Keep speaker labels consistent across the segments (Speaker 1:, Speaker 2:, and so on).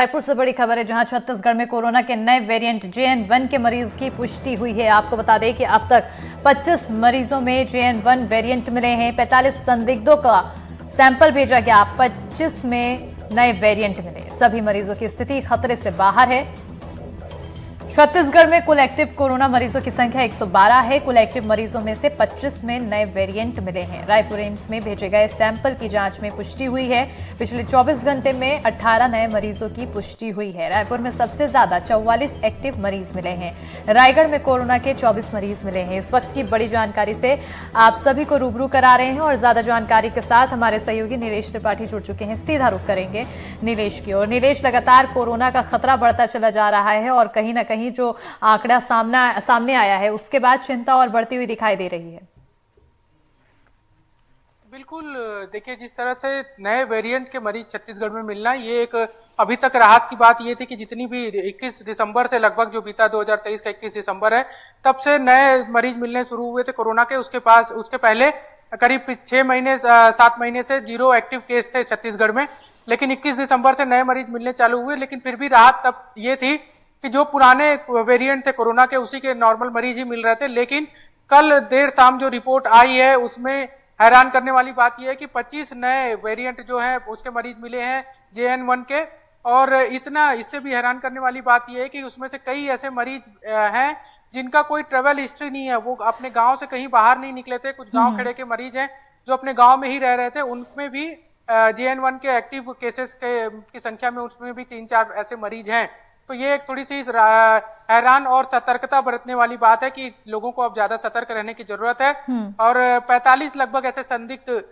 Speaker 1: रायपुर से बड़ी खबर है, जहां छत्तीसगढ़ में कोरोना के नए वेरिएंट JN1 के मरीज की पुष्टि हुई है। आपको बता दें कि अब तक 25 मरीजों में JN1 वेरिएंट मिले हैं। 45 संदिग्धों का सैंपल भेजा गया, 25 में नए वेरिएंट मिले। सभी मरीजों की स्थिति खतरे से बाहर है। छत्तीसगढ़ में कुल एक्टिव कोरोना मरीजों की संख्या 112 है। कुल एक्टिव मरीजों में से 25 में नए वेरिएंट मिले हैं। रायपुर एम्स में भेजे गए सैंपल की जांच में पुष्टि हुई है। पिछले 24 घंटे में 18 नए मरीजों की पुष्टि हुई है। रायपुर में सबसे ज्यादा 44 एक्टिव मरीज मिले हैं। रायगढ़ में कोरोना के 24 मरीज मिले हैं। इस वक्त की बड़ी जानकारी से आप सभी को रूबरू करा रहे हैं और ज्यादा जानकारी के साथ हमारे सहयोगी नीलेश त्रिपाठी जुड़ चुके हैं। सीधा रुख करेंगे नीलेश की ओर। नीलेश, लगातार कोरोना का खतरा बढ़ता चला जा रहा है और कहीं ना कहीं जो आंकड़ा सामने आया है उसके बाद चिंता और बढ़ती हुई दिखाई दे रही है।
Speaker 2: बिल्कुल, देखिए जिस तरह से नए वेरिएंट के मरीज छत्तीसगढ़ में मिलना, ये एक अभी तक राहत की बात ये थी कि जितनी भी 21 दिसंबर से लगभग जो बीता 2023 का 21 दिसंबर है, तब से नए मरीज मिलने शुरू हुए थे कोरोना के। उसके पहले करीब 6 महीने 7 महीने से 0 एक्टिव केस थे छत्तीसगढ़ में। लेकिन 21 दिसंबर से नए मरीज मिलने चालू हुए। लेकिन फिर भी राहत तब ये थी कि जो पुराने वेरिएंट थे कोरोना के, उसी के नॉर्मल मरीज ही मिल रहे थे। लेकिन कल देर शाम जो रिपोर्ट आई है उसमें हैरान करने वाली बात यह है कि 25 नए वेरिएंट जो है उसके मरीज मिले हैं JN1 के। और इससे भी हैरान करने वाली बात यह है कि उसमें से कई ऐसे मरीज हैं जिनका कोई ट्रेवल हिस्ट्री नहीं है, वो अपने गांव से कहीं बाहर नहीं निकले थे। कुछ गांव खेड़े के मरीज हैं जो अपने गांव में ही रह रहे थे, उनमें भी JN1 के एक्टिव केसेस की संख्या में उसमें भी 3-4 ऐसे मरीज हैं। तो ये एक थोड़ी सी हैरान और सतर्कता बरतने वाली बात है कि लोगों को अब ज्यादा सतर्क रहने की जरूरत है। और 45 लगभग ऐसे संदिग्ध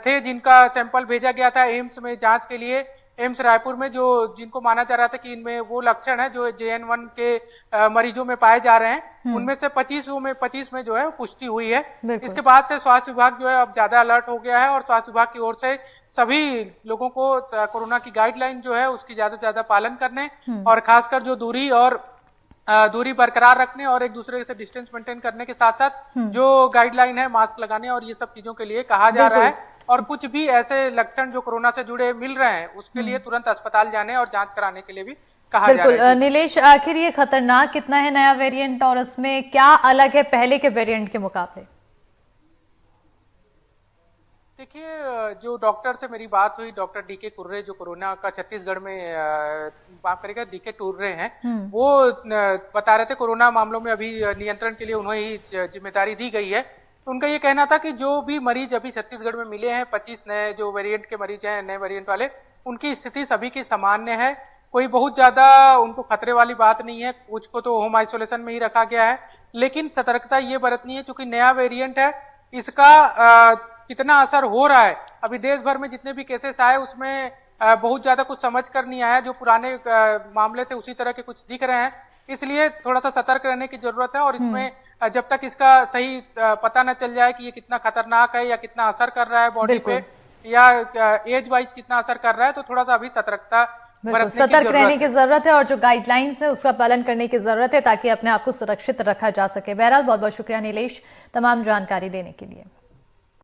Speaker 2: थे जिनका सैंपल भेजा गया था एम्स में जांच के लिए, एम्स रायपुर में, जिनको माना जा रहा था कि इनमें वो लक्षण है जो JN1 के मरीजों में पाए जा रहे हैं। उनमें से 25 में जो है पुष्टि हुई है। इसके बाद से स्वास्थ्य विभाग जो है अब ज्यादा अलर्ट हो गया है और स्वास्थ्य विभाग की ओर से सभी लोगों को कोरोना की गाइडलाइन जो है उसकी ज्यादा से ज्यादा पालन करने और खासकर जो दूरी बरकरार रखने और एक दूसरे से डिस्टेंस मेंटेन करने के साथ साथ जो गाइडलाइन है मास्क लगाने और ये सब चीजों के लिए कहा जा रहा है। और कुछ भी ऐसे लक्षण जो कोरोना से जुड़े मिल रहे हैं उसके लिए तुरंत अस्पताल जाने और जांच कराने के लिए भी कहा जा रहा है।
Speaker 1: नीलेश, आखिर ये खतरनाक कितना है नया वेरिएंट और इसमें क्या अलग है पहले के वेरिएंट के मुकाबले?
Speaker 2: देखिए, जो डॉक्टर से मेरी बात हुई, डॉक्टर DK टुर्रे जो कोरोना का छत्तीसगढ़ में बात करेगा, DK टुर्रे हैं, वो बता रहे थे कोरोना मामलों में अभी नियंत्रण के लिए उन्हें ही जिम्मेदारी दी गई है। उनका ये कहना था कि जो भी मरीज अभी छत्तीसगढ़ में मिले हैं, 25 नए जो वेरिएंट के मरीज हैं, नए वेरिएंट वाले, उनकी स्थिति सभी की सामान्य है। कोई बहुत ज्यादा उनको खतरे वाली बात नहीं है। कुछ को तो होम आइसोलेशन में ही रखा गया है। लेकिन सतर्कता ये बरतनी है क्योंकि नया वेरिएंट है, इसका कितना असर हो रहा है। अभी देश भर में जितने भी केसेस आए उसमें बहुत ज्यादा कुछ समझ कर नहीं आया। जो पुराने मामले थे उसी तरह के कुछ दिख रहे हैं, इसलिए थोड़ा सा सतर्क रहने की जरूरत है। और इसमें जब तक इसका सही पता न चल जाए कि ये कितना खतरनाक है या कितना असर कर रहा है बॉडी पे या एज वाइज कितना असर कर रहा है, तो थोड़ा सा अभी
Speaker 1: सतर्क रहने की जरूरत है और जो गाइडलाइंस है उसका पालन करने की जरूरत है ताकि अपने आप को सुरक्षित रखा जा सके। बहरहाल बहुत बहुत शुक्रिया नीलेश तमाम जानकारी देने के लिए।